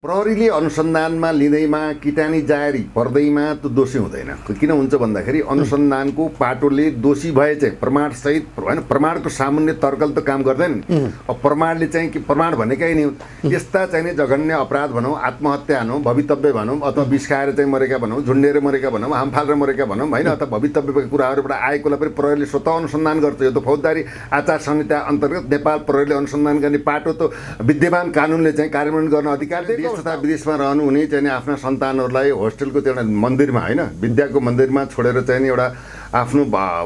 प्रहरीले अनुसन्धानमा लिँदैमा किटानी जारी पर्दैमा त दोषी हुँदैन। किन हुन्छ भन्दाखेरि अनुसन्धानको पाटोले दोषी भए चाहिँ प्रमाणसहित होइन, प्रमाणको सामान्य तर्कले त काम गर्दैन नि। अब प्रमाणले चाहिँ कि प्रमाण भनेकै नि यस्ता चाहिँ नि जघन्य अपराध भनौँ, आत्महत्या भनौँ, भवितव्य भनौँ, अथवा विष खाएर चाहिँ मरेका भनौँ, झुन्डेर मरेका भनौँ, हाम फालेर मरेका भनौँ होइन, अथवा भवितव्यका कुराहरूबाट आएकोलाई पनि प्रहरीले स्वतः अनुसन्धान गर्छ। यो त फौजदारी आचार संहिता अन्तर्गत नेपाल प्रहरीले अनुसन्धान गर्ने पाटो त विद्यमान कानुनले चाहिँ कार्यान्वयन गर्न अधिकार दिएको। तथा विदेशमा रहनुहुने चाहिँ आफ्ना सन्तानहरूलाई होस्टेलको चाहिँ एउटा मन्दिरमा होइन, विद्याको मन्दिरमा छोडेर चाहिँ एउटा आफ्नो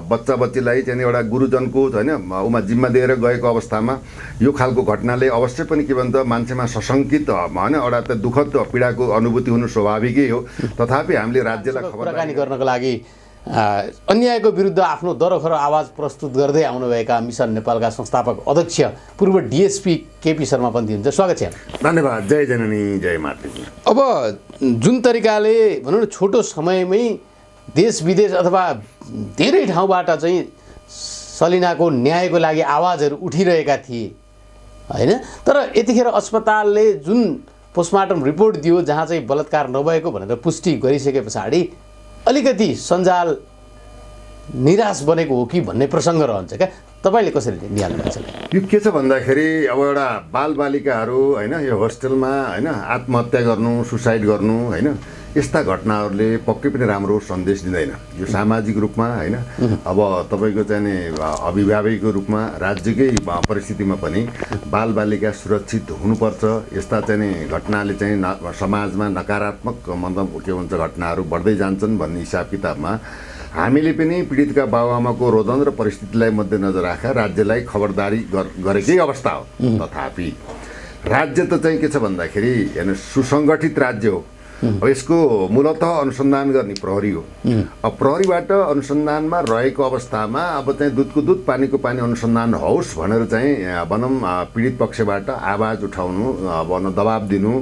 बच्चा बच्चीलाई चाहिँ एउटा गुरुजनको होइन उमा जिम्मा दिएर गएको अवस्थामा यो खालको घटनाले अवश्य पनि के भन्छ मान्छेमा सशङ्कित होइन एउटा त दुःखद पीडाको अनुभूति हुनु स्वाभाविकै हो। तथापि हामीले राज्यलाई कुराकानी गर्नको लागि अन्यायको विरुद्ध आफ्नो दरखरो आवाज प्रस्तुत गर्दै आउनुभएका मिसन नेपालका संस्थापक अध्यक्ष पूर्व डिएसपी केपी शर्मा पन्थी हुन्छ। स्वागत छ। धन्यवाद। जय जननी जय मातृ। अब जुन तरिकाले भनौँ न छोटो समयमै देश विदेश अथवा धेरै ठाउँबाट चाहिँ सलिनाको न्यायको लागि आवाजहरू उठिरहेका थिए होइन, तर यतिखेर अस्पतालले जुन पोस्टमार्टम रिपोर्ट दियो जहाँ चाहिँ बलात्कार नभएको भनेर पुष्टि गरिसके पछाडि अलिकति सञ्जाल निराश बनेको हो कि भन्ने प्रसङ्ग रहन्छ क्या, तपाईँले कसरी निहाल्नुहुन्छ? यो के छ भन्दाखेरि अब एउटा बालबालिकाहरू होइन यो होस्टेलमा होइन आत्महत्या गर्नु, सुसाइड गर्नु होइन, यस्ता घटनाहरूले पक्कै पनि राम्रो सन्देश दिँदैन यो सामाजिक रूपमा होइन। अब तपाईँको चाहिँ नि अभिभावकको रूपमा राज्यकै परिस्थितिमा पनि बालबालिका सुरक्षित हुनुपर्छ। यस्ता चाहिँ नि घटनाले चाहिँ समाजमा नकारात्मक मतलब के भन्छ घटनाहरू बढ्दै जान्छन् भन्ने हिसाब किताबमा हामीले पनि पीडितका बाबुआमाको रोदन र परिस्थितिलाई मध्यनजर राखेर राज्यलाई खबरदारी गरेकै अवस्था हो। तथापि राज्य त चाहिँ के छ भन्दाखेरि हेर्नु सुसङ्गठित राज्य हो। अब यसको मूलतः अनुसन्धान गर्ने प्रहरी हो। अब प्रहरीबाट अनुसन्धानमा रहेको अवस्थामा अब चाहिँ दुधको दुध पानीको पानी अनुसन्धान होस् भनेर चाहिँ भनौँ पीडित पक्षबाट आवाज उठाउनु, भनौँ दबाब दिनु,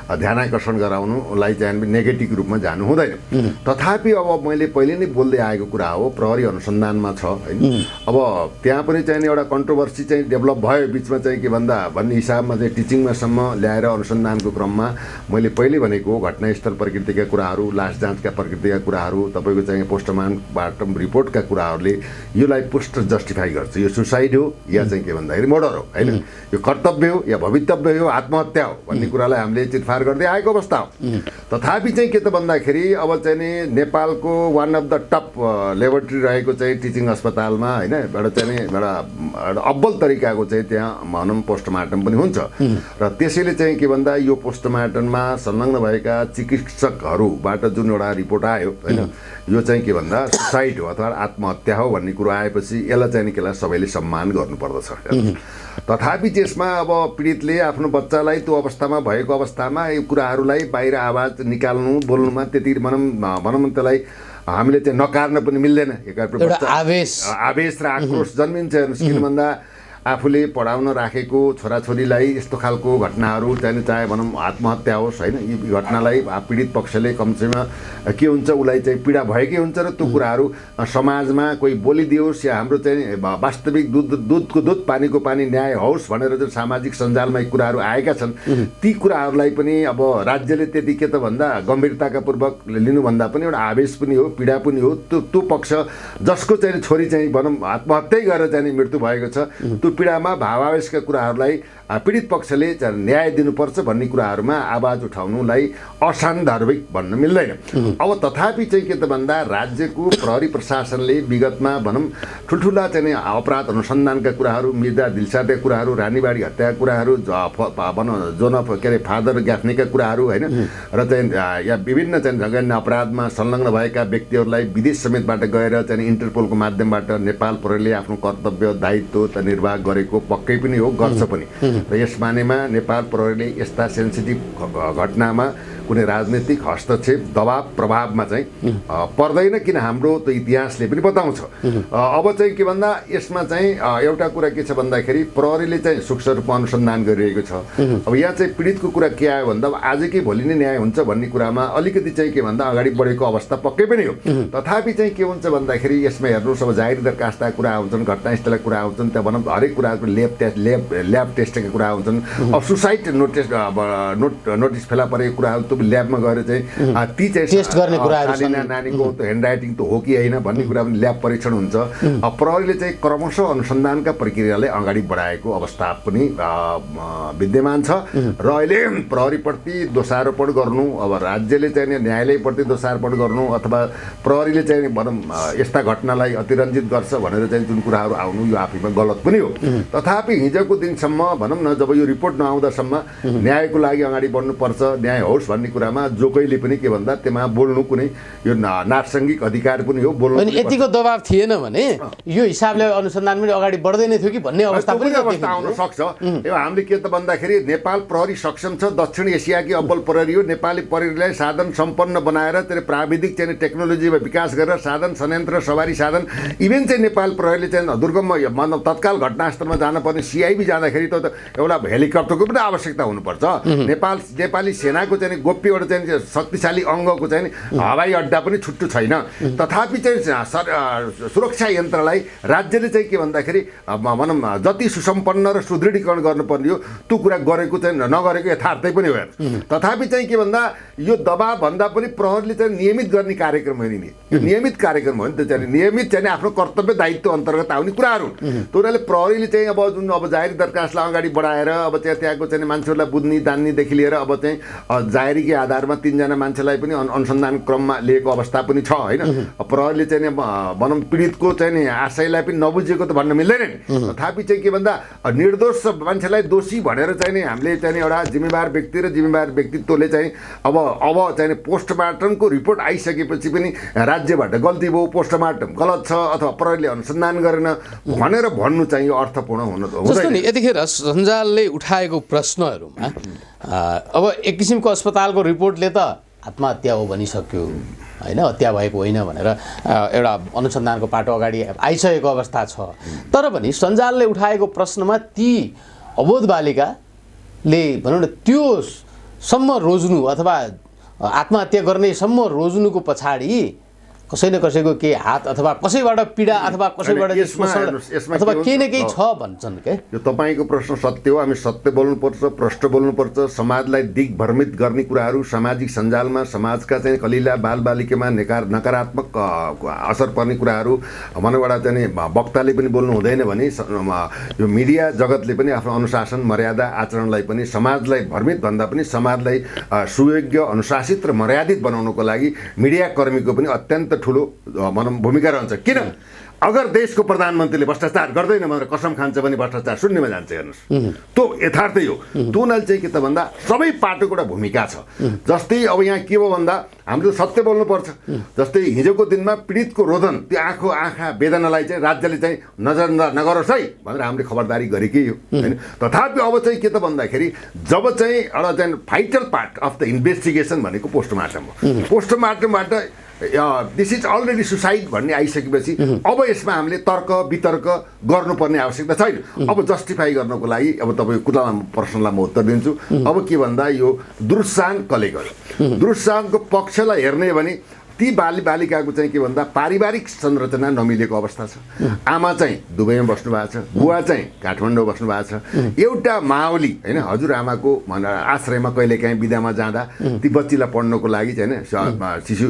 ध्यानाकर्षण गराउनुलाई चाहिँ नेगेटिभ रूपमा जानु हुँदैन। तथापि अब मैले पहिले नै बोल्दै आएको कुरा हो प्रहरी अनुसन्धानमा छ होइन। अब त्यहाँ पनि चाहिँ एउटा कन्ट्रोभर्सी चाहिँ डेभलप भयो बिचमा चाहिँ के भन्दा भन्ने हिसाबमा चाहिँ टिचिङमासम्म ल्याएर अनुसन्धानको क्रममा मैले पहिले भनेको घटनास्थल प्रकृतिका कुराहरू, लास जाँचका प्रकृतिका कुराहरू, तपाईँको चाहिँ पोस्टमार्टम रिपोर्टका कुराहरूले योलाई पोस्ट जस्टिफाई गर्छ। यो सुसाइड हो या चाहिँ के भन्दाखेरि मर्डर हो होइन, यो कर्तव्य हो या भवितव्य हो, आत्महत्या हो भन्ने कुरालाई हामीले चिरफार गर्दै आएको अवस्था हो। तथापि चाहिँ के त भन्दाखेरि अब चाहिँ नि नेपालको one of the top laboratory रहेको चाहिँ टिचिङ अस्पतालमा होइन एउटा चाहिँ नि एउटा अब्बल तरिकाको चाहिँ त्यहाँ भनौँ पोस्टमार्टम पनि हुन्छ र त्यसैले चाहिँ के भन्दा यो पोस्टमार्टममा संलग्न भएका चिकित्सकहरूबाट जुन एउटा रिपोर्ट आयो होइन यो चाहिँ के भन्दा सुसाइड हो अथवा आत्महत्या हो भन्ने कुरो आएपछि यसलाई चाहिँ केलाई सबैले सम्मान गर्नुपर्दछ। तथापि त्यसमा अब पीडितले आफ्नो बच्चालाई त्यो अवस्थामा भएको अवस्थामा यो कुराहरूलाई बाहिर आवाज निकाल्नु बोल्नुमा त्यति भनौँ त्यसलाई हामीले चाहिँ नकार्न पनि मिल्दैन। आवेश र आक्रोश जन्मिन्छ। किन भन्दा आफूले पढाउन राखेको छोराछोरीलाई यस्तो खालको घटनाहरू चाहिँ चाहे भनौँ आत्महत्या होस् होइन, यी घटनालाई पीडित पक्षले कमसेमा के हुन्छ उसलाई चाहिँ पीडा भएकै हुन्छ र त्यो कुराहरू समाजमा कोही बोलिदियोस् या हाम्रो चाहिँ वास्तविक दुधको दुध पानीको पानी न्याय होस् भनेर जुन सामाजिक सञ्जालमा यी कुराहरू आएका छन् ती कुराहरूलाई पनि अब राज्यले त्यति के त भन्दा गम्भीरताका पूर्वक लिनुभन्दा पनि एउटा आवेश पनि हो, पीडा पनि हो। त्यो पक्ष जसको चाहिँ छोरी चाहिँ भनौँ आत्महत्या गरेर चाहिँ मृत्यु भएको छ त्यो पीडामा भावावेशका कुराहरूलाई पीडित पक्षले न्याय दिनुपर्छ भन्ने कुराहरूमा आवाज उठाउनुलाई असान्दर्भिक भन्न मिल्दैन। अब तथापि चाहिँ के त भन्दा राज्यको प्रहरी प्रशासनले विगतमा भनौँ ठुल्ठुला चाहिँ अपराध अनुसन्धानका कुराहरू, मिर्जा दिलसादका कुराहरू, रानीबाडी हत्याका कुराहरू, भनौँ जोन के अरे फादर ग्याफ्नेका कुराहरू होइन र चाहिँ या विभिन्न चाहिँ जघन्य अपराधमा संलग्न भएका व्यक्तिहरूलाई विदेश समेतबाट गएर चाहिँ इन्टरपोलको माध्यमबाट नेपाल प्रहरीले आफ्नो कर्तव्य दायित्व निर्वाह गरेको पक्कै पनि हो, गर्छ पनि। र यस मानेमा नेपाल प्रहरीले यस्ता सेन्सिटिभ घटनामा कुनै राजनीतिक हस्तक्षेप दबाब प्रभावमा चाहिँ पर्दैन, किन हाम्रो त इतिहासले पनि बताउँछ। अब चाहिँ के भन्दा यसमा चाहिँ एउटा कुरा के छ भन्दाखेरि प्रहरीले चाहिँ सूक्ष्म रूपमा अनुसन्धान गरिरहेको छ। अब यहाँ चाहिँ पीडितको कुरा के आयो भन्दा आजकै भोलि नै न्याय हुन्छ भन्ने कुरामा अलिकति चाहिँ के भन्दा अगाडि बढेको अवस्था पक्कै पनि हो। तथापि चाहिँ के हुन्छ भन्दाखेरि यसमा हेर्नुहोस्, अब जाहेरी दरखास्तका कुरा आउँछन्, घटनास्थलका कुरा आउँछन्, त्यहाँ भनौँ हरेक कुराको ल्याब टेस्टका कुरा आउँछन्। अब सुसाइड नोटिस फेला परेको कुराहरू त्यो ल्याबमा गएर चाहिँ ती चाहिँ टेस्ट गर्ने कुराहरू छन्। नानीको ह्यान्ड राइटिङ त हो कि होइन भन्ने कुरा पनि ल्याब परीक्षण हुन्छ। अब प्रहरीले चाहिँ क्रमशः अनुसन्धानका प्रक्रियालाई अगाडि बढाएको अवस्था पनि विद्यमान छ र अहिले प्रहरीप्रति दोषारोपण गर्नु, अब राज्यले चाहिँ न्यायालयप्रति दोषारोपण गर्नु अथवा प्रहरीले चाहिँ भनौँ यस्ता घटनालाई अतिरञ्जित गर्छ भनेर चाहिँ जुन कुराहरू आउनु यो आफैमा गलत पनि हो। तथापि हिजोको दिनसम्म भनौँ न जब यो रिपोर्ट नआउँदासम्म न्यायको लागि अगाडि बढ्नुपर्छ, न्याय होस् भन्ने कुरामा जो कहिले पनि के भन्दा त्यसमा बोल्नु कुनै यो नाटसङ्गिक अधिकार पनि हो, बोल्नु अनि यतिको दबाब थिएन भने यो हिसाबले अनुसन्धान पनि अगाडि बढ्दैन थियो कि भन्ने अवस्था पनि आउन सक्छ। यो हामीले के त भन्दाखेरि नेपाल प्रहरी सक्षम छ, दक्षिण एसियाकी अब्बल प्रहरी हो। नेपाली प्रहरीलाई साधन सम्पन्न बनाएर त्यसले प्राविधिक चाहिँ टेक्नोलोजीमा विकास गरेर साधन संयन्त्र सवारी साधन इभेन चाहिँ नेपाल प्रहरीले चाहिँ दुर्गम मतलब तत्काल घटनास्थलमा जानुपर्ने सिआइबी जाँदाखेरि त एउटा हेलिकप्टरको पनि आवश्यकता हुनुपर्छ। नेपाली सेनाको चाहिँ गोप्य एउटा चाहिँ शक्तिशाली अङ्गको चाहिँ हवाई अड्डा पनि छुट्टो छैन। तथापि चाहिँ सुरक्षा यन्त्रलाई राज्यले चाहिँ के भन्दाखेरि भनौँ जति सुसम्पन्न र सुदृढीकरण गर्नुपर्ने हो त्यो कुरा गरेको चाहिँ नगरेको यथार्थै पनि हो। तथापि चाहिँ के भन्दा यो दबाब भन्दा पनि प्रहरीले चाहिँ नियमित गर्ने कार्यक्रम हो नि, यो नियमित कार्यक्रम हो नि। त्यो चाहिँ नियमित चाहिँ आफ्नो कर्तव्य दायित्व अन्तर्गत आउने कुराहरू त्यो हुनाले प्रहरीले चाहिँ अब जुन अब जाहेरी दरखास्तलाई अगाडि बढाएर अब त्यहाँको चाहिँ मान्छेहरूलाई बुझ्ने दान्नेदेखि लिएर अब चाहिँ जाहेरीकै आधारमा 3 जना मान्छेलाई पनि अनुसन्धान क्रममा लिएको अवस्था पनि छ होइन। प्रहरीले चाहिँ भनौँ पीडितको चाहिँ आशयलाई पनि नबुझेको त भन्न मिल्दैन नि। तथापि चाहिँ के भन्दा निर्दोष मान्छेलाई दोषी भनेर चाहिँ हामीले चाहिँ एउटा जिम्मेवार व्यक्ति र जिम्मेवार व्यक्तित्वले चाहिँ अब चाहिँ पोस्टमार्टमको रिपोर्ट आइसकेपछि पनि राज्यबाट गल्ती भयो, पोस्टमार्टम गलत छ अथवा प्रहरीले अनुसन्धान गरेन भनेर भन्नु चाहिँ अर्थपूर्ण हुँदैन। यतिखेर सञ्जालले उठाएको प्रश्नहरूमा अब एक किसिमको अस्पतालको रिपोर्टले त आत्महत्या हो भनिसक्यो होइन, हत्या भएको होइन भनेर एउटा अनुसन्धानको पाटो अगाडि आइसकेको अवस्था छ। तर पनि सञ्जालले उठाएको प्रश्नमा ती अबोध बालिकाले भनौँ न त्यो सम्म रोज्नु अथवा आत्महत्या गर्नेसम्म रोज्नुको पछाडि कसै न कसैको केही हात अथवा कसैबाट पीडा अथवा कसैबाट अथवा केही न केही छ भन्छन् के। यो तपाईँको प्रश्न सत्य हो। हामी सत्य बोल्नुपर्छ, प्रष्ट बोल्नुपर्छ। समाजलाई दिग्भ्रमित गर्ने कुराहरू सामाजिक सञ्जालमा समाजका चाहिँ कलिला बालबालिकामा नकारात्मक असर पर्ने कुराहरू मनबाट चाहिँ वक्ताले पनि बोल्नु हुँदैन भने यो मिडिया जगतले पनि आफ्नो अनुशासन मर्यादा आचरणलाई पनि समाजलाई भ्रमित भन्दा पनि समाजलाई सुयोग्य अनुशासित र मर्यादित बनाउनको लागि मिडिया कर्मीको पनि अत्यन्त ठुलो भनौँ भूमिका रहन्छ। किन अगर देशको प्रधानमन्त्रीले भ्रष्टाचार गर्दैन भनेर कसम खान्छ भने भ्रष्टाचार शून्यमा जान्छ। हेर्नुहोस् त्यो यथार्थै हो। त्यो हुनाले चाहिँ के त भन्दा सबै पाटोको एउटा भूमिका छ। जस्तै अब यहाँ के हो भन्दा हामीले सत्य बोल्नुपर्छ। जस्तै हिजोको दिनमा पीडितको रोदन त्यो आँखा वेदनालाई चाहिँ राज्यले चाहिँ नजरअन्दाज नगरोस् है भनेर हामीले खबरदारी गरेकै हो होइन। तथापि अब चाहिँ के त भन्दाखेरि जब चाहिँ एउटा चाहिँ vital part of the investigation भनेको पोस्टमार्टम हो। पोस्टमार्टमबाट दिस इज अलरेडी सुसाइड भन्ने आइसकेपछि अब यसमा हामीले तर्क वितर्क गर्नुपर्ने आवश्यकता छैन। अब जस्टिफाई गर्नको लागि अब तपाईँको कुरामा प्रश्नलाई म उत्तर दिन्छु। अब के भन्दा यो दुरुत्साहन कसले गर्यो? दुरुत्साहनको पक्षलाई हेर्ने भने ती बालिकाको चाहिँ के भन्दा पारिवारिक संरचना नमिलेको अवस्था छ। आमा चाहिँ दुबईमा बस्नु भएको छ, बुवा चाहिँ काठमाडौँ बस्नु भएको छ। एउटा माओली होइन हजुरआमाको आश्रयमा कहिलेकाहीँ बिदामा जाँदा ती बच्चीलाई पढ्नको लागि चाहिँ होइन शिशु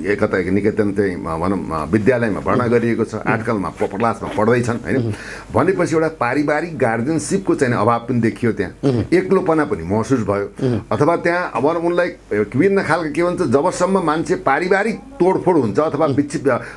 एकता निकेतन चाहिँ भनौँ विद्यालयमा भर्ना गरिएको छ, आजकलमा क्लासमा पढ्दैछन् होइन। भनेपछि एउटा पारिवारिक गार्जियनसिपको चाहिँ अभाव पनि देखियो, त्यहाँ एक्लोपना पनि महसुस भयो। अथवा त्यहाँ अब उनलाई विभिन्न खालको के भन्छ जबसम्म मान्छे पारिवारिक तोडफोड हुन्छ अथवा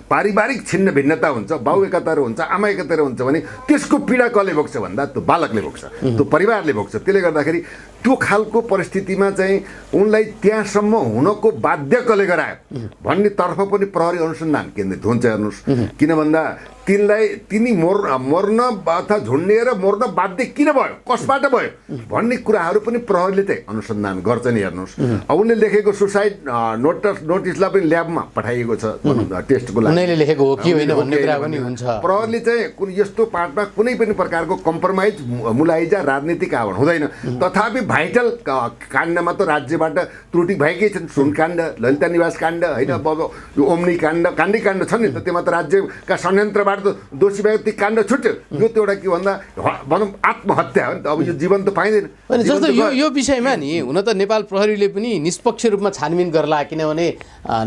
पारिवारिक छिन्न भिन्नता हुन्छ, बाउ एकातिर हुन्छ आमा एकातिर हुन्छ भने त्यसको पीडा कसले भोग्छ भन्दा त्यो बालकले भोग्छ, त्यो परिवारले भोग्छ। त्यसले गर्दाखेरि त्यो खालको परिस्थितिमा चाहिँ उनलाई त्यहाँसम्म हुनको बाध्य कसले गरायो भन्ने तर्फ पनि प्रहरी अनुसन्धान केन्द्रित हुन्छ। हेर्नुहोस्, किन भन्दा तिनी मर्न अथवा झुन्डिएर मर्न बाध्य किन भयो, कसबाट भयो भन्ने कुराहरू पनि प्रहरीले चाहिँ अनुसन्धान गर्छ नि। हेर्नुहोस्, उनले लेखेको सुसाइड नोटिसलाई पनि ल्याबमा पठाइएको छ टेस्टको लागि, उनीले लेखेको हो कि होइन भन्ने कुरा पनि हुन्छ। प्रहरीले चाहिँ यस्तो पार्टमा कुनै पनि प्रकारको कम्प्रोमाइज, मुलाइजा, राजनीतिक आवरण हुँदैन। तथापि भाइटल काण्डमा त राज्यबाट त्रुटि भएकै छन्। सुन काण्ड, ललिता निवास काण्ड, होइन यो ओम्नी काण्ड छ नि, त त्यसमा त राज्यका संयन्त्रबाट दोषी भएको ती काण्ड छुट्यो। यो त एउटा के भन्दा भनौँ आत्महत्या हो नि त, अब यो जीवन त पाइँदैन। अनि जस्तो यो विषयमा नि हुन त नेपाल प्रहरीले पनि निष्पक्ष रूपमा छानबिन गर्ला, किनभने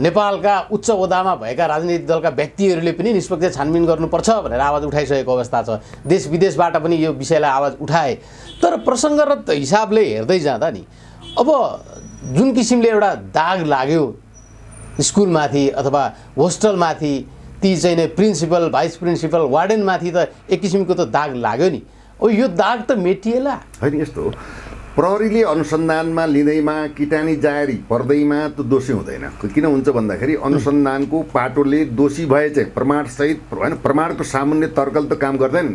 नेपालका उच्च ओहदामा भएका राजनीतिक दलका व्यक्तिहरूले पनि निष्पक्ष छानबिन गर्नुपर्छ भनेर आवाज उठाइसकेको अवस्था छ। देश विदेशबाट पनि यो विषयलाई आवाज उठाए। तर प्रसङ्गगत हिसाबले हेर्दै जाँदा नि अब जुन किसिमले एउटा दाग लाग्यो स्कुलमाथि अथवा होस्टलमाथि, ती चाहिँ नै प्रिन्सिपल, भाइस प्रिन्सिपल, वार्डेनमाथि त एक किसिमको त दाग लाग्यो नि। अब यो दाग त मेटिएला होइन। यस्तो हो, प्रहरीले अनुसन्धानमा लिँदैमा किटानी जारी पर्दैमा त दोषी हुँदैन। किन हुन्छ भन्दाखेरि अनुसन्धानको पाटोले दोषी भए चाहिँ प्रमाणसहित, होइन प्रमाणको सामान्य तर्कले त काम गर्दैन।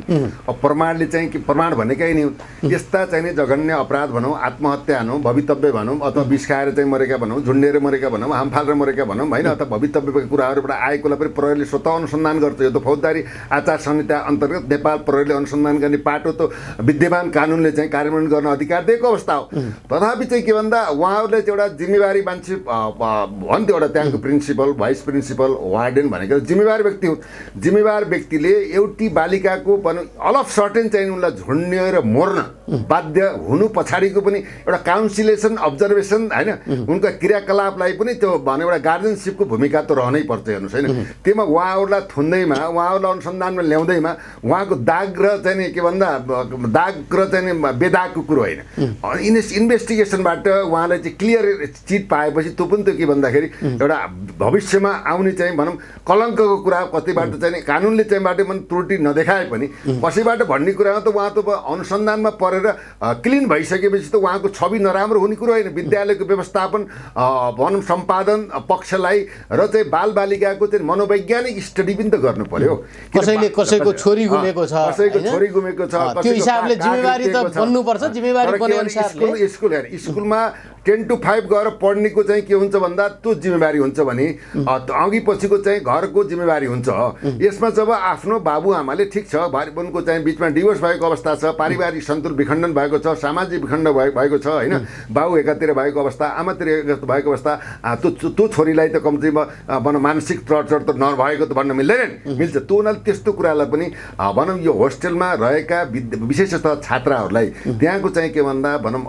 अब प्रमाणले चाहिँ कि प्रमाण भनेकै नि यस्ता चाहिँ जघन्य अपराध भनौँ, आत्महत्या भनौँ, भवितव्य भनौँ, अथवा विष खाएर चाहिँ मरेका भनौँ, झुन्डेर मरेका भनौँ, हाम फालेर मरेका भनौँ, होइन, अथवा भवितव्यका कुराहरूबाट आएकोलाई पनि प्रहरीले स्वतः अनुसन्धान गर्छ। यो त फौजदारी आचार संहिता अन्तर्गत नेपाल प्रहरीले अनुसन्धान गर्ने पाटो त विद्यमान कानुनले चाहिँ कार्यान्वयन गर्न अधिकार दिएको अवस्था हो। तथापि चाहिँ के भन्दा उहाँहरूले चाहिँ एउटा जिम्मेवारी मान्छे भन्थ्यो, एउटा त्यहाँको प्रिन्सिपल, भाइस प्रिन्सिपल, वार्डेन भनेको जिम्मेवार व्यक्ति हुन्। जिम्मेवार व्यक्तिले एउटी बालिकाको भनौँ अल अफ सर्टेन चाहिँ उनलाई झुन्डिएर मर्न बाध्य हुनु पछाडिको पनि एउटा काउन्सिलेसन, अब्जर्भेसन, होइन, उनका क्रियाकलापलाई पनि त्यो भन्यो एउटा गार्जियनसिपको भूमिका त रहनै पर्छ। हेर्नुहोस्, होइन, त्यसमा उहाँहरूलाई थुन्दैमा, उहाँहरूलाई अनुसन्धानमा ल्याउँदैमा उहाँको दाग र चाहिँ के भन्दा दाग र चाहिँ बेदागको कुरो होइन। इन्भेस्टिगेसनबाट उहाँलाई चाहिँ क्लियर चिट पाएपछि त्यो पनि त्यो के भन्दाखेरि एउटा भविष्यमा आउने चाहिँ भनौँ कलङ्कको कुरा कतिबाट चाहिँ कानुनले चाहिँ बाटो पनि त्रुटि नदेखाए पनि कसैबाट भन्ने कुरामा त उहाँ त अनुसन्धानमा परेर क्लिन भइसकेपछि त उहाँको छवि नराम्रो हुने कुरो होइन। विद्यालयको व्यवस्थापन, भनौँ सम्पादन पक्षलाई र चाहिँ बालबालिकाको चाहिँ मनोवैज्ञानिक स्टडी पनि त गर्नु पर्यो। कसैको छोरी गुमेको छ, कसैको छोरी गुमेको छ, त्यो हिसाबले जिम्मेवारी त बन्नुपर्छ। जिम्मेवारी बने स्कुलमा 10 to 5 गएर पढ्नेको चाहिँ के हुन्छ भन्दा त्यो जिम्मेवारी हुन्छ भने अघि पछिको चाहिँ घरको जिम्मेवारी हुन्छ। यसमा जब आफ्नो बाबुआमाले ठिक छ, भाइ बहिनीको चाहिँ बिचमा डिभोर्स भएको अवस्था छ, पारिवारिक सन्तुलन विखण्डन भएको छ, सामाजिक विखण्डन भएको छ, होइन, बाबु एकातिर भएको अवस्था, आमातिर भएको अवस्था, त्यो छोरीलाई त कम्तीमा भनौँ मानसिक टर्चर त नभएको त भन्न मिल्दैन, मिल्छ। त्यो उनीहरूले त्यस्तो कुरालाई पनि भनौँ यो होस्टेलमा रहेका विशेषतः छात्राहरूलाई त्यहाँको चाहिँ के भन्दा भनौँ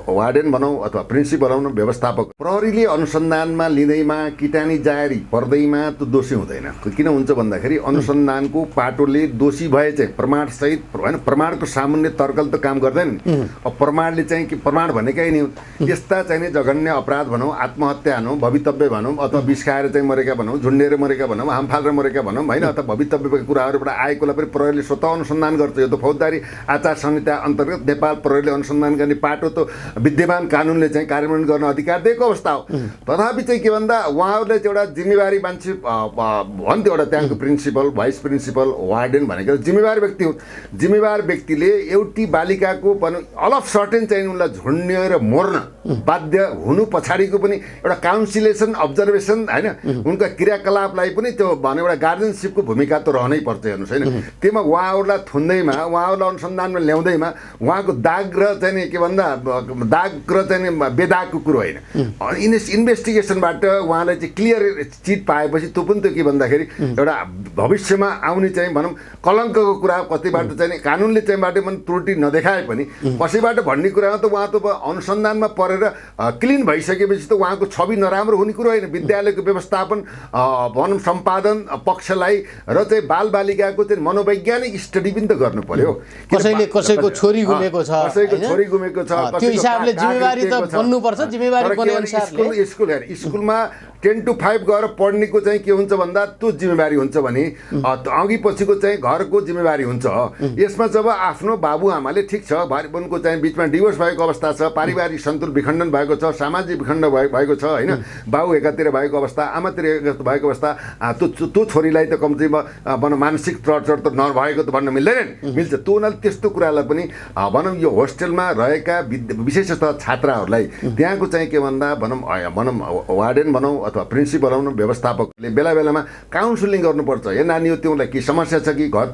वार्डेन भनौँ अथवा प्रिन्सिपल भनौँ, व्यवस्थापक, प्रहरीले अनुसन्धानमा लिँदैमा किटानी जारी पर्दैमा त दोषी हुँदैन। किन हुन्छ भन्दाखेरि अनुसन्धानको पाटोले दोषी भए चाहिँ प्रमाणसहित, होइन प्रमाणको सामान्य तर्कले त काम गर्दैन। अब प्रमाणले चाहिँ कि प्रमाण भनेकै नि यस्ता चाहिँ जघन्य अपराध भनौँ, आत्महत्या भनौँ, भवितव्य भनौँ, अथवा विष खाएर चाहिँ मरेका भनौँ, झुन्डेर मरेका भनौँ, हाम फालेर मरेका भनौँ, होइन, अथवा भवितव्यका कुराहरूबाट आएकोलाई पनि प्रहरीले स्वतः अनुसन्धान गर्छ। यो त फौजदारी आचार संहिता अन्तर्गत नेपाल प्रहरीले अनुसन्धान गर्ने पाटो त विद्यमान कानुनले चाहिँ कार्यान्वयन गर्न अधिकार दिएको अवस्था हो। तथापि चाहिँ के भन्दा उहाँहरूले चाहिँ एउटा जिम्मेवारी मान्छे भन्थ्यो, एउटा त्यहाँको प्रिन्सिपल, भाइस प्रिन्सिपल, वार्डेन भनेको जिम्मेवार व्यक्ति हुन्। जिम्मेवार व्यक्तिले एउटी बालिकाको भनौँ अल अफ सर्टेन चाहिँ उनलाई झुन्डिएर मर्न बाध्य हुनु पछाडिको पनि एउटा काउन्सिलेसन, अब्जर्भेसन, होइन, उनका क्रियाकलापलाई पनि त्यो भन्यो एउटा गार्जियनसिपको भूमिका त रहनै पर्छ। हेर्नुहोस्, होइन, त्यसमा उहाँहरूलाई थुन्दैमा, उहाँहरूलाई अनुसन्धानमा ल्याउँदैमा उहाँको दाग र चाहिँ के भन्दा दाग र चाहिँ बेदागको कुरो होइन। इन्भेस्टिगेसनबाट उहाँलाई चाहिँ क्लियर चिट पाएपछि त्यो पनि त्यो के भन्दाखेरि एउटा भविष्यमा आउने चाहिँ भनौँ कलङ्कको कुरा कतिबाट चाहिँ कानुनले चाहिँ बाटो पनि त्रुटि नदेखाए पनि कसैबाट भन्ने कुरामा त उहाँ त अनुसन्धानमा परेर गरेर क्लिन भइसकेपछि त उहाँको छवि नराम्रो हुने कुरो होइन। विद्यालयको व्यवस्थापन भनौँ सम्पादन पक्षलाई र चाहिँ बालबालिकाको चाहिँ मनोवैज्ञानिक स्टडी पनि त गर्नु पर्यो। कसैले कसैको छोरी गुमेको छ, कसैको छोरी गुमेको छ, त्यो हिसाबले जिम्मेवारी त बन्नुपर्छ। जिम्मेवारी बने अनुसारले स्कुलमा 10 to 5 गएर पढ्नेको चाहिँ के हुन्छ भन्दा त्यो जिम्मेवारी हुन्छ भने अघि पछिको चाहिँ घरको जिम्मेवारी हुन्छ। यसमा जब आफ्नो बाबुआमाले ठिक छ भाइ बहिनीको चाहिँ बिचमा डिभोर्स भएको अवस्था छ, पारिवारिक सन्तुलन विखण्डन भएको छ, सामाजिक विखण्डन भएको छ होइन, बाबु एकातिर भएको अवस्था, आमातिर भएको अवस्था, त्यो छोरीलाई त कम्तीमा भनौँ मानसिक टर्चर त नभएको त भन्न मिल्दैन मिल्छ। त्यो उनीहरूले त्यस्तो कुरालाई पनि भनौँ यो होस्टेलमा रहेका विशेषतः छात्राहरूलाई त्यहाँको चाहिँ के भन्दा भनौँ वार्डेन भनौँ अथवा प्रिन्सिपल भनौँ व्यवस्थापकले बेला बेलामा काउन्सिलिङ गर्नुपर्छ। ए नानी हो त्यसलाई के समस्या छ कि घर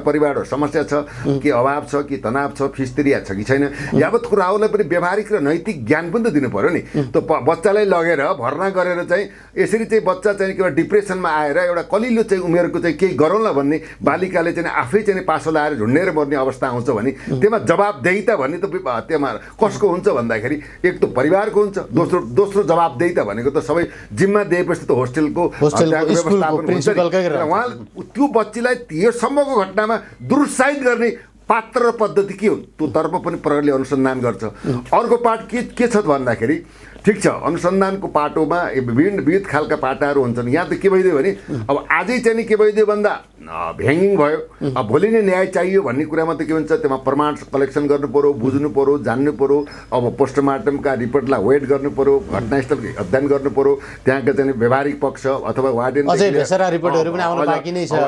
परिवार समस्या छ कि अभाव छ कि तनाव छ, फिस तिरिया छ कि छैन, यावत कुराहरूलाई पनि व्यावहारिक र नैतिक ज्ञान पनि त दिनु पर्यो नि। त्यो बच्चालाई लगेर भर्ना गरेर चाहिँ यसरी चाहिँ बच्चा चाहिँ एउटा डिप्रेसनमा आएर एउटा कलिलो चाहिँ उमेरको चाहिँ केही गरौँला भन्ने बालिकाले चाहिँ आफै चाहिँ पासो लाएर झुन्डेर मर्ने अवस्था आउँछ भने त्यसमा जवाबदेहिता भन्ने त त्यसमा कसको हुन्छ भन्दाखेरि एक त परिवारको हुन्छ, दोस्रो जवाबदेहिता भनेको त सबै जिम्मा दिएपछि त होस्टेलको व्यवस्थापन हुन्छ। उहाँ त्यो बच्चीलाई योसम्मको घटनामा दुरुत्साहित गर्ने पात्र र पद्धति के हो त्यो तर्फ पनि प्रहरीले अनुसन्धान गर्छ। अर्को पाठ के छ भन्दाखेरि ठिक छ अनुसन्धानको पाटोमा विविध खालका पाटाहरू हुन्छन्। यहाँ त के भइदियो भने अब आजै चाहिँ नि के भइदियो भन्दा भ्याङ्गिङ भयो, अब भोलि नै न्याय चाहियो भन्ने कुरामा त के हुन्छ त्यसमा प्रमाण कलेक्सन गर्नु पऱ्यो, बुझ्नु पऱ्यो, जान्नु पऱ्यो, अब पोस्टमार्टमका रिपोर्टलाई वेट गर्नु पऱ्यो, घटनास्थल अध्ययन गर्नु पऱ्यो, त्यहाँका चाहिँ व्यवहारिक पक्ष अथवा वार्डेन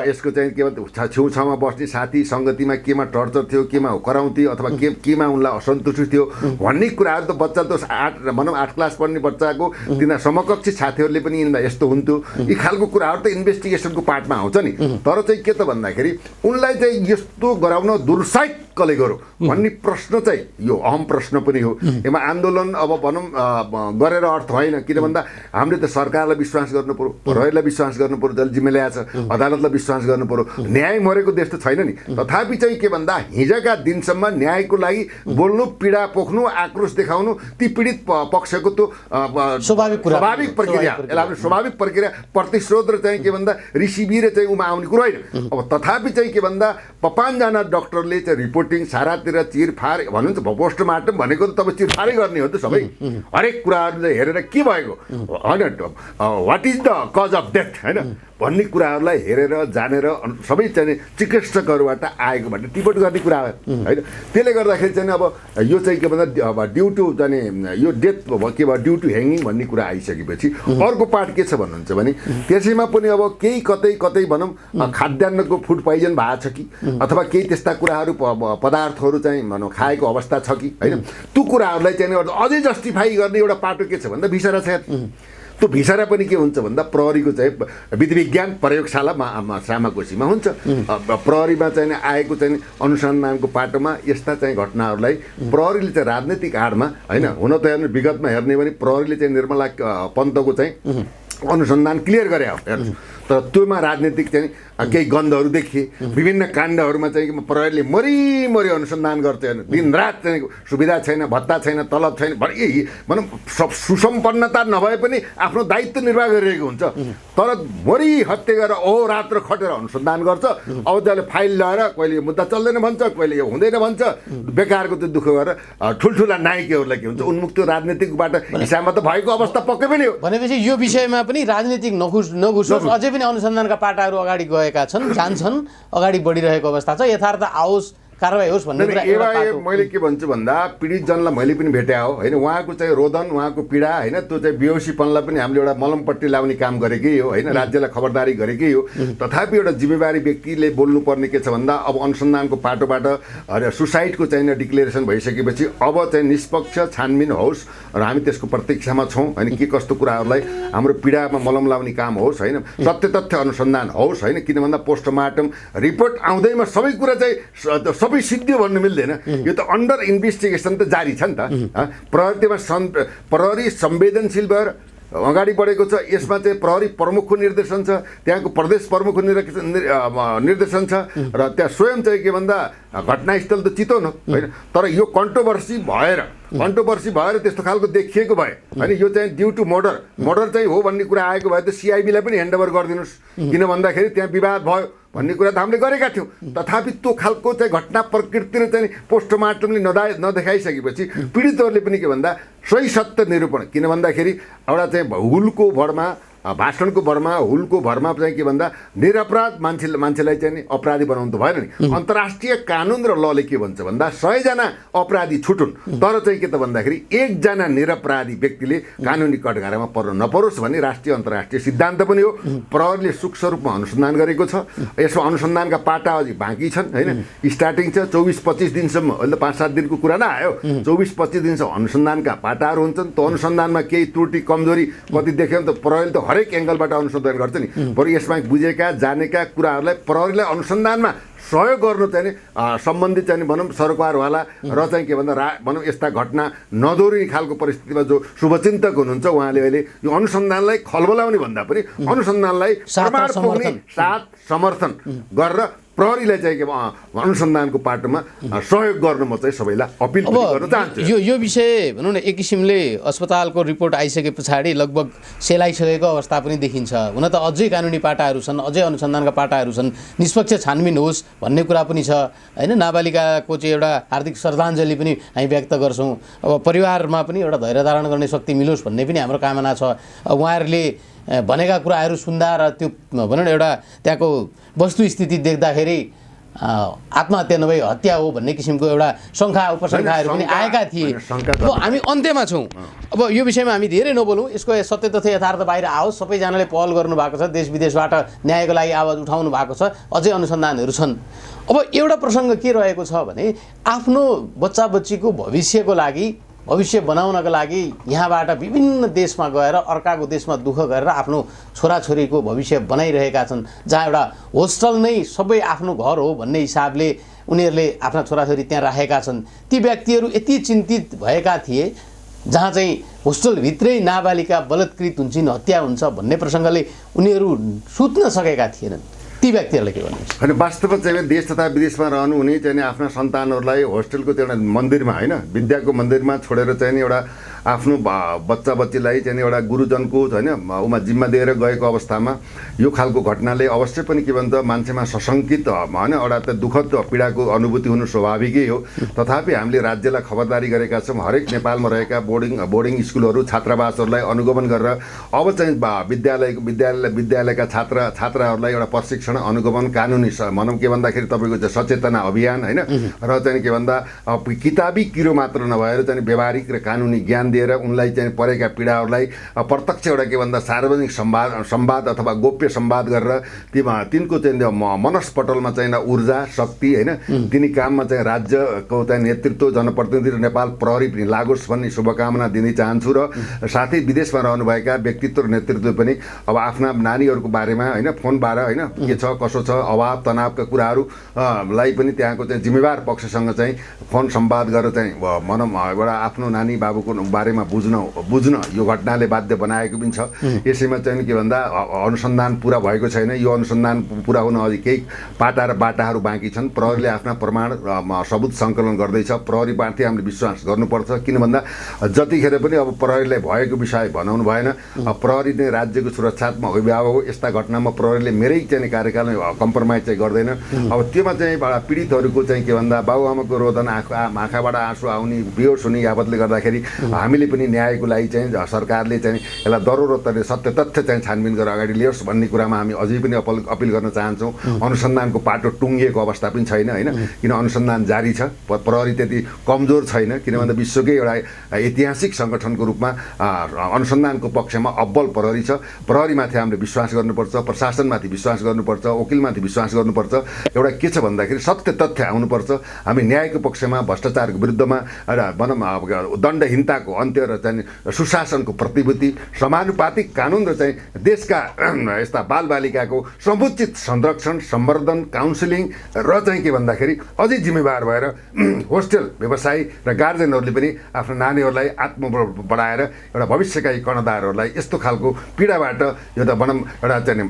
यसको चाहिँ के भन्छ छेउछाउमा बस्ने साथी सङ्गतिमा केमा टर्चर थियो, केमा कराउँथे अथवा केमा उनलाई असन्तुष्टि थियो भन्ने कुराहरू त बच्चा त 8 क्लास पढ्ने बच्चाको तिनीहरू समकक्षी साथीहरूले पनि यिनलाई यस्तो हुन्थ्यो यी खालको कुराहरू त इन्भेस्टिगेसनको पार्टमा आउँछ नि। तर चाहिँ के त भन्दाखेरि उनलाई चाहिँ यस्तो गराउन दुर्साहित कसले गरौँ भन्ने प्रश्न चाहिँ यो अहम प्रश्न पनि हो। यसमा आन्दोलन अब भनौँ गरेर अर्थ होइन, किन भन्दा हामीले त सरकारलाई विश्वास गर्नु पऱ्यो, प्रहरीलाई विश्वास गर्नु पऱ्यो, जसले जिम्मा ल्याएको छ, अदालतलाई विश्वास गर्नु पऱ्यो। न्याय मरेको देश त छैन नि। तथापि चाहिँ के भन्दा हिजोका दिनसम्म न्यायको लागि बोल्नु, पीडा पोख्नु, आक्रोश देखाउनु ती पीडित पक्षको त्यो स्वाभाविक प्रक्रिया, यसलाई आफ्नो स्वाभाविक प्रक्रिया प्रतिशोध र चाहिँ के भन्दा रिसिभी र चाहिँ उमा आउने कुरो होइन। अब तथापि चाहिँ के भन्दा 5-जना डक्टरले चाहिँ रिपोर्टिङ सारातिर चिरफार भन्नुहुन्छ, पोस्टमार्टम भनेको त तपाईँ चिरफारै गर्ने हो त सबै हरेक कुराहरूले हेरेर के भएको होइन, what is the cause of death होइन भन्ने कुराहरूलाई हेरेर जानेर सबै चाहिँ चिकित्सकहरूबाट आएको भन्ने टिप्पणी गर्ने कुरा हो होइन। त्यसले गर्दाखेरि चाहिँ अब यो चाहिँ के भन्दा अब ड्यु टु जाने यो डेथ के भयो ड्यु टु ह्याङ्गिङ भन्ने कुरा आइसकेपछि अर्को पार्ट के छ भन्नुहुन्छ भने त्यसैमा पनि अब केही कतै भनौँ खाद्यान्नको फुड पोइजन भएको छ कि अथवा केही त्यस्ता कुराहरू पदार्थहरू चाहिँ भनौँ खाएको अवस्था छ कि होइन, त्यो कुराहरूलाई चाहिँ अझै जस्टिफाई गर्ने एउटा पाटो के छ भन्दा भिसारा छ। त्यो भिसारा पनि के हुन्छ भन्दा प्रहरीको चाहिँ विधि विज्ञान प्रयोगशाला सामाकोशीमा हुन्छ। प्रहरीमा चाहिँ आएको चाहिँ अनुसन्धानको पाटोमा यस्ता चाहिँ घटनाहरूलाई प्रहरीले चाहिँ राजनैतिक आडमा होइन, हुन त हेर्नु विगतमा हेर्ने भने प्रहरीले चाहिँ निर्मला पन्तको चाहिँ अनुसन्धान क्लियर गरे हो, तर त्योमा राजनीतिक चाहिँ केही गन्धहरू देखिए। विभिन्न काण्डहरूमा चाहिँ प्रहरीले मरि अनुसन्धान गर्छ, दिनरात चाहिँ सुविधा छैन, भत्ता छैन, तलब छैन, भनौँ सुसम्पन्नता नभए पनि आफ्नो दायित्व निर्वाह गरिरहेको हुन्छ, तर मरि हत्या गरेर अहोरात्र खटेर अनुसन्धान गर्छ। अब त्यसले फाइल ल्याएर कहिले मुद्दा चल्दैन भन्छ, कहिले यो हुँदैन भन्छ, बेकारको त्यो दुःख गरेर ठुल्ठुला नायकहरूलाई के हुन्छ उन्मुक्त राजनीतिकबाट हिसाबमा त भएको अवस्था पक्कै पनि हो। भनेपछि यो विषयमा पनि राजनीतिक नघुसोस्, अझै पनि अनुसन्धानका पाटाहरू अगाडि गएका छन्, जान्छन्, अगाडि बढिरहेको अवस्था छ, यथार्थ आओस् कारवाही होस् भन्ने कुरा। मैले के भन्छु भन्दा पीडित जनलाई मैले पनि भेटे हो होइन, उहाँको चाहिँ रोदन उहाँको पीडा होइन त्यो चाहिँ बेहोसीपनलाई पनि हामीले एउटा मलमपट्टि लाउने काम गरेकै हो होइन, राज्यलाई खबरदारी गरेकै हो। तथापि एउटा जिम्मेवारी व्यक्तिले बोल्नुपर्ने के छ भन्दा अब अनुसन्धानको पाटोबाट सुसाइडको चाहिँ डिक्लेरेसन भइसकेपछि अब चाहिँ निष्पक्ष छानबिन होस् र हामी त्यसको प्रतीक्षामा छौँ होइन, के कस्तो कुराहरूलाई हाम्रो पीडामा मलम लाउने काम होस् होइन, सत्य तथ्य अनुसन्धान होस् होइन। किन भन्दा पोस्टमार्टम रिपोर्ट आउँदैमा सबै कुरा चाहिँ सबै सिद्धियो भन्नु मिल्दैन, यो त अन्डर इन्भेस्टिगेसन त जारी छ नि त। प्रहरी संवेदनशील भएर अगाडि बढेको छ। यसमा चाहिँ प्रहरी प्रमुखको निर्देशन छ, त्यहाँको प्रदेश प्रमुखको निर्देशन छ र त्यहाँ स्वयं चाहिँ के भन्दा घटनास्थल त चितवन हो होइन, तर यो कन्ट्रोभर्सी भएर कन्ट्रोभर्सी भएर त्यस्तो खालको देखिएको भए होइन यो चाहिँ ड्यु टु मर्डर चाहिँ हो भन्ने कुरा आएको भए त सिआइबीलाई पनि ह्यान्डओभर गरिदिनुहोस् किन भन्दाखेरि त्यहाँ विवाद भयो भन्ने कुरा त हामीले गरेका थियौँ तथापि त्यो खालको चाहिँ घटना प्रकृति चाहिँ पोस्टमार्टमले नदेखाइसकेपछि पीडितहरूले पनि के भन्दा सही सत्य निरूपण किन भन्दाखेरि एउटा चाहिँ हुलको भरमा भाषणको भरमा हुलको भरमा चाहिँ के भन्दा निरपराध मान्छेलाई चाहिँ नि अपराधी बनाउनु त भएन नि अन्तर्राष्ट्रिय कानुन र लले के भन्छ भन्दा 100 जना अपराधी छुटुन् तर चाहिँ के त भन्दाखेरि एकजना निरपराधी व्यक्तिले कानुनी कठघारामा पर्न नपरोस् भन्ने राष्ट्रिय अन्तर्राष्ट्रिय सिद्धान्त पनि हो प्रहरीले सूक्ष्म रूपमा अनुसन्धान गरेको छ यसमा अनुसन्धानका पाटा अझै बाँकी छन् होइन स्टार्टिङ छ 24-25 दिनसम्म अहिले 5-7 दिनको कुरा नआयो 24-25 दिनसम्म अनुसन्धानका पाटाहरू हुन्छन् त्यो अनुसन्धानमा केही त्रुटि कमजोरी कति देख्यो भने त प्रहरीले त हरेक एङ्गलबाट अनुसन्धान गर्छ नि बरु यसमा बुझेका जानेका कुराहरूलाई प्रहरीलाई अनुसन्धानमा सहयोग गर्नु चाहिँ सम्बन्धित चाहिँ भनौँ सरकारवाला र चाहिँ के भन्दा भनौँ यस्ता घटना नदोहोरिने खालको परिस्थितिमा जो शुभचिन्तक हुनुहुन्छ उहाँले अहिले यो अनुसन्धानलाई खलबलाउने भन्दा पनि अनुसन्धानलाई साथ समर्थन गरेर प्रहरीलाई चाहिँ के अनुसन्धानको पाटोमा सहयोग गर्न म चाहिँ सबैलाई अपिल गर्न चाहन्छु यो विषय भनौँ न एक किसिमले अस्पतालको रिपोर्ट आइसके पछाडि लगभग सेलाइसकेको अवस्था पनि देखिन्छ हुन त अझै कानुनी पाटाहरू छन् अझै अनुसन्धानका पाटाहरू छन् निष्पक्ष छानबिन होस् भन्ने कुरा पनि छ होइन नाबालिकाको चाहिँ एउटा हार्दिक श्रद्धाञ्जली पनि हामी व्यक्त गर्छौँ अब परिवारमा पनि एउटा धैर्य धारण गर्ने शक्ति मिलोस् भन्ने पनि हाम्रो कामना छ उहाँहरूले भनेका कुराहरू सुन्दा र त्यो भनौँ न एउटा त्यहाँको वस्तुस्थिति देख्दाखेरि आत्महत्या नभई हत्या हो भन्ने किसिमको एउटा शङ्का उपशङ्काहरू पनि आएका थिए अब हामी अन्त्यमा छौँ अब यो विषयमा हामी धेरै नबोलौँ यसको सत्य तथ्य यथार्थ बाहिर आओस् सबैजनाले पहल गर्नु भएको छ देश विदेशबाट न्यायको लागि आवाज उठाउनु भएको छ अझै अनुसन्धानहरू छन् अब एउटा प्रसङ्ग के रहेको छ भने आफ्नो बच्चा बच्चीको भविष्यको लागि भविष्य बनाउनका लागि यहाँबाट विभिन्न देशमा गएर अर्काको देशमा दुःख गरेर आफ्नो छोराछोरीको भविष्य बनाइरहेका छन् जहाँ एउटा होस्टल नै सबै आफ्नो घर हो भन्ने हिसाबले उनीहरूले आफ्ना छोराछोरी त्यहाँ राखेका छन् ती व्यक्तिहरू यति चिन्तित भएका थिए जहाँ चाहिँ होस्टलभित्रै नाबालिका बलात्कृत हुन्छन् हत्या हुन्छ भन्ने प्रसङ्गले उनीहरू सुत्न सकेका थिएनन् ती व्यक्तिहरूले के भन्नुहुन्छ होइन वास्तवमा चाहिँ देश तथा विदेशमा रहनुहुने चाहिँ आफ्ना सन्तानहरूलाई होस्टेलको त्यो एउटा मन्दिरमा होइन विद्याको मन्दिरमा छोडेर चाहिँ एउटा आफ्नो बच्चा बच्चीलाई चाहिँ एउटा गुरुजनको होइन उमा जिम्मा दिएर गएको अवस्थामा यो खालको घटनाले अवश्य पनि के भन्छ मान्छेमा सशङ्कित होइन एउटा त दुःखद पीडाको अनुभूति हुनु स्वाभाविकै हो तथापि हामीले राज्यलाई खबरदारी गरेका छौँ हरेक नेपालमा रहेका बोर्डिङ स्कुलहरू छात्रावासहरूलाई अनुगमन गरेर अब चाहिँ विद्यालयका छात्राहरूलाई एउटा प्रशिक्षण अनुगमन कानुनी भनौँ के भन्दाखेरि तपाईँको चाहिँ सचेतना अभियान होइन र चाहिँ के भन्दा किताबी किरो मात्र नभएर चाहिँ व्यवहारिक र कानुनी ज्ञान दिएर उनलाई चाहिँ परेका पीडाहरूलाई प्रत्यक्ष एउटा के भन्दा सार्वजनिक संवाद अथवा गोप्य संवाद गरेर तिनको चाहिँ मनस्पटलमा चाहिँ ऊर्जा शक्ति होइन तिनी काममा चाहिँ राज्यको चाहिँ नेतृत्व जनप्रतिनिधि र नेपाल प्रहरी पनि लागोस् भन्ने शुभकामना दिन चाहन्छु र साथै विदेशमा रहनुभएका व्यक्तित्व र नेतृत्व पनि अब आफ्ना नानीहरूको बारेमा होइन फोनबाट होइन के छ कसो छ अभाव तनावका कुराहरूलाई पनि त्यहाँको चाहिँ जिम्मेवार पक्षसँग चाहिँ फोन संवाद गरेर चाहिँ भनौँ एउटा आफ्नो नानी बाबुको बारेमा बुझ्न यो घटनाले बाध्य बनाएको पनि छ यसैमा चाहिँ के भन्दा अनुसन्धान पुरा भएको छैन यो अनुसन्धान पुरा हुन अझै केही पाटा र बाटाहरू बाँकी छन् प्रहरीले आफ्ना प्रमाण सबुत सङ्कलन गर्दैछ प्रहरीमाथि हामीले विश्वास गर्नुपर्छ किन भन्दा जतिखेर पनि अब प्रहरीलाई भएको विषय भनाउनु भएन प्रहरी नै राज्यको सुरक्षात्मक अभिभावक हो यस्ता घटनामा प्रहरीले मेरै चाहिँ कार्यकालमा कम्प्रोमाइज चाहिँ गर्दैन अब त्योमा चाहिँ पीडितहरूको चाहिँ के भन्दा बाबुआमाको रोदन आँखाबाट आँसु आउने बेहोस हुने यावतले गर्दाखेरि हामीले पनि न्यायको लागि चाहिँ सरकारले चाहिँ यसलाई दरोरो सत्य तथ्य चाहिँ छानबिन गरेर अगाडि ल्याओस् भन्ने कुरामा हामी अझै पनि अपिल गर्न चाहन्छौँ अनुसन्धानको पाटो टुङ्गिएको अवस्था पनि छैन होइन किन अनुसन्धान जारी छ प्रहरी त्यति कमजोर छैन किन भन्दा विश्वकै एउटा ऐतिहासिक सङ्गठनको रूपमा अनुसन्धानको पक्षमा अब्बल प्रहरी छ प्रहरीमाथि हामीले विश्वास गर्नुपर्छ प्रशासनमाथि विश्वास गर्नुपर्छ वकिलमाथि विश्वास गर्नुपर्छ एउटा के छ भन्दाखेरि सत्य तथ्य आउनुपर्छ हामी न्यायको पक्षमा भ्रष्टाचारको विरुद्धमा एउटा भनौँ दण्डहीनताको अन्त्य र चाहिँ सुशासनको प्रतिभूति समानुपातिक कानुन र चाहिँ देशका यस्ता बालबालिकाको समुचित संरक्षण सम्वर्धन काउन्सिलिङ र चाहिँ के भन्दाखेरि अझै जिम्मेवार भएर होस्टेल व्यवसायी र गार्जेनहरूले पनि आफ्नो नानीहरूलाई आत्मबल बढाएर एउटा भविष्यका यी कर्णधारहरूलाई यस्तो खालको पीडाबाट यो त भनौँ एउटा चाहिँ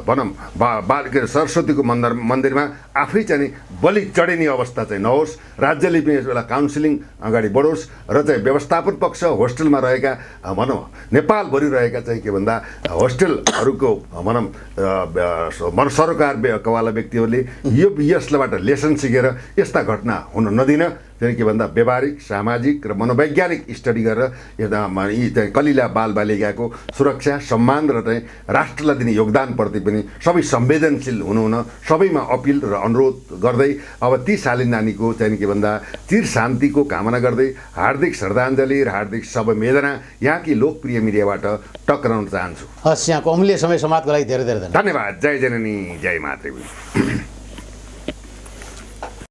भनौँ बाल के अरे सरस्वतीको मन्दिरमा आफै चाहिँ बलि चढिने अवस्था चाहिँ नहोस्। राज्यले पनि यसलाई काउन्सिलिङ अगाडि बढोस् र चाहिँ व्यवस्थापन पक्ष होस्टेलमा रहेका भनौँ नेपालभरि रहेका चाहिँ के भन्दा होस्टेलहरूको भनौँ सरकारवाला व्यक्तिहरूले यसबाट लेसन सिकेर यस्ता घटना हुन नदिन चाहिँ के भन्दा व्यावहारिक सामाजिक र मनोवैज्ञानिक स्टडी गरेर यी चाहिँ कलिला बालबालिकाको सुरक्षा सम्मान र चाहिँ राष्ट्रलाई दिने योगदानप्रति पनि सबै संवेदनशील हुनुहुन सबैमा अपिल र अनुरोध गर्दै अब ती शालीन नानीको चाहिँ के भन्दा चिर शान्तिको कामना गर्दै हार्दिक श्रद्धाञ्जली र हार्दिक संवेदना यहाँकी लोकप्रिय मिडियाबाट टक्राउन चाहन्छु। हस्, यहाँको अमूल्य समय समाजको लागि धेरै धेरै धन्यवाद। धन्यवाद। जय जननी जय मातृभूमि।